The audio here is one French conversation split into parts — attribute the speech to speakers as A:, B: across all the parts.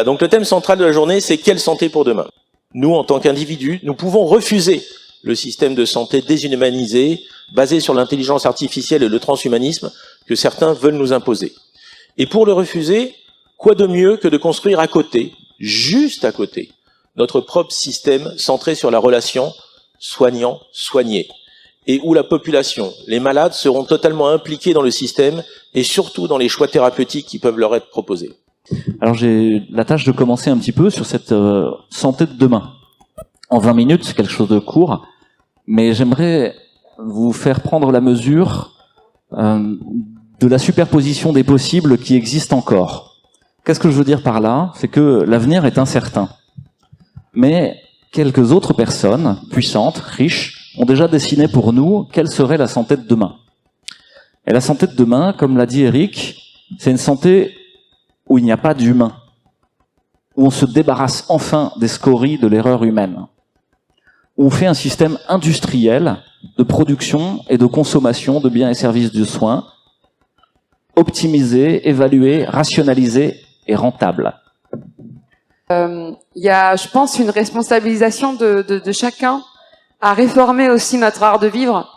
A: donc le thème central de la journée, c'est quelle santé pour demain? Nous, en tant qu'individus, nous pouvons refuser le système de santé déshumanisé, basé sur l'intelligence artificielle et le transhumanisme que certains veulent nous imposer. Et pour le refuser, quoi de mieux que de construire à côté, juste à côté, notre propre système centré sur la relation soignant-soigné, et où la population, les malades, seront totalement impliqués dans le système et surtout dans les choix thérapeutiques qui peuvent leur être proposés.
B: Alors j'ai la tâche de commencer un petit peu sur cette santé de demain. En 20 minutes, c'est quelque chose de court, mais j'aimerais vous faire prendre la mesure de la superposition des possibles qui existent encore. Qu'est-ce que je veux dire par là? C'est que l'avenir est incertain. Mais quelques autres personnes, puissantes, riches, ont déjà dessiné pour nous quelle serait la santé de demain. Et la santé de demain, comme l'a dit Eric, c'est une santé où il n'y a pas d'humain, où on se débarrasse enfin des scories de l'erreur humaine, où on fait un système industriel de production et de consommation de biens et services de soins, optimisé, évalué, rationalisé et rentable.
C: Il y a, je pense, une responsabilisation de chacun à réformer aussi notre art de vivre.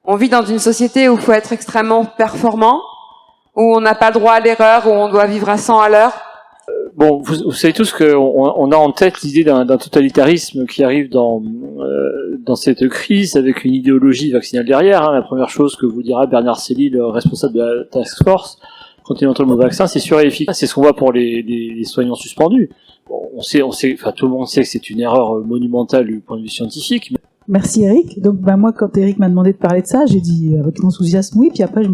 C: On vit dans une société où il faut être extrêmement performant, où on n'a pas le droit à l'erreur, où on doit vivre à 100 à l'heure.
D: Bon, vous savez tous qu'on a en tête l'idée d'un totalitarisme qui arrive dans cette crise avec une idéologie vaccinale derrière. Hein. La première chose que vous dira Bernard Célie, le responsable de la task force, quand il entend le mot vaccin, c'est sûr et efficace. C'est ce qu'on voit pour les soignants suspendus. Bon, enfin tout le monde sait que c'est une erreur monumentale du point de vue scientifique.
E: Merci Eric. Donc moi quand Eric m'a demandé de parler de ça, j'ai dit avec enthousiasme oui, puis après il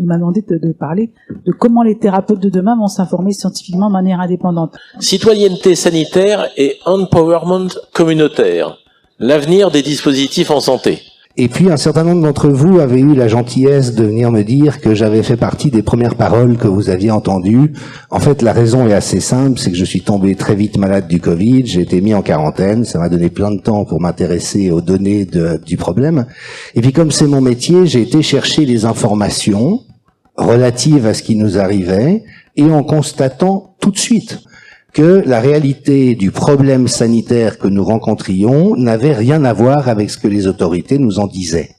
E: m'a demandé de parler de comment les thérapeutes de demain vont s'informer scientifiquement de manière indépendante.
A: Citoyenneté sanitaire et empowerment communautaire, l'avenir des dispositifs en santé.
F: Et puis un certain nombre d'entre vous avaient eu la gentillesse de venir me dire que j'avais fait partie des premières paroles que vous aviez entendues. En fait, la raison est assez simple, c'est que je suis tombé très vite malade du Covid, j'ai été mis en quarantaine, ça m'a donné plein de temps pour m'intéresser aux données du problème. Et puis comme c'est mon métier, j'ai été chercher les informations relatives à ce qui nous arrivait, et en constatant tout de suite que la réalité du problème sanitaire que nous rencontrions n'avait rien à voir avec ce que les autorités nous en disaient.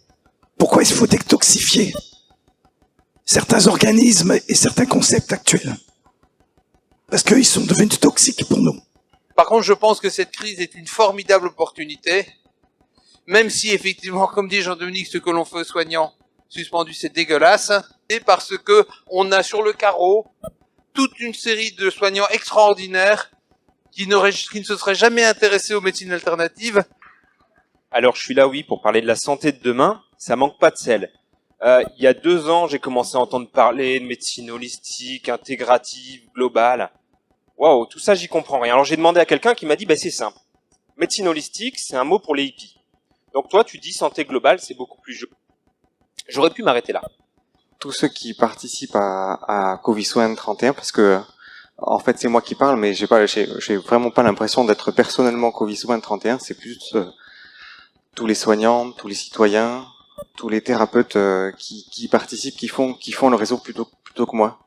G: Pourquoi il faut détoxifier certains organismes et certains concepts actuels? Parce qu'ils sont devenus toxiques pour nous.
H: Par contre, je pense que cette crise est une formidable opportunité, même si effectivement, comme dit Jean-Dominique, ce que l'on fait aux soignants suspendus, c'est dégueulasse, et parce que on a sur le carreau toute une série de soignants extraordinaires qui ne se seraient jamais intéressés aux médecines alternatives.
I: Alors je suis là, oui, pour parler de la santé de demain. Ça manque pas de sel. Il y a 2 ans, j'ai commencé à entendre parler de médecine holistique, intégrative, globale. Waouh, tout ça, j'y comprends rien. Alors j'ai demandé à quelqu'un qui m'a dit, c'est simple. Médecine holistique, c'est un mot pour les hippies. Donc toi, tu dis santé globale, c'est beaucoup plus joli. J'aurais pu m'arrêter là.
J: Tous ceux qui participent à Covisoin 31, parce que en fait c'est moi qui parle, mais j'ai vraiment pas l'impression d'être personnellement Covisoin 31, c'est plus tous les soignants, tous les citoyens, tous les thérapeutes qui participent, qui font le réseau plutôt que moi.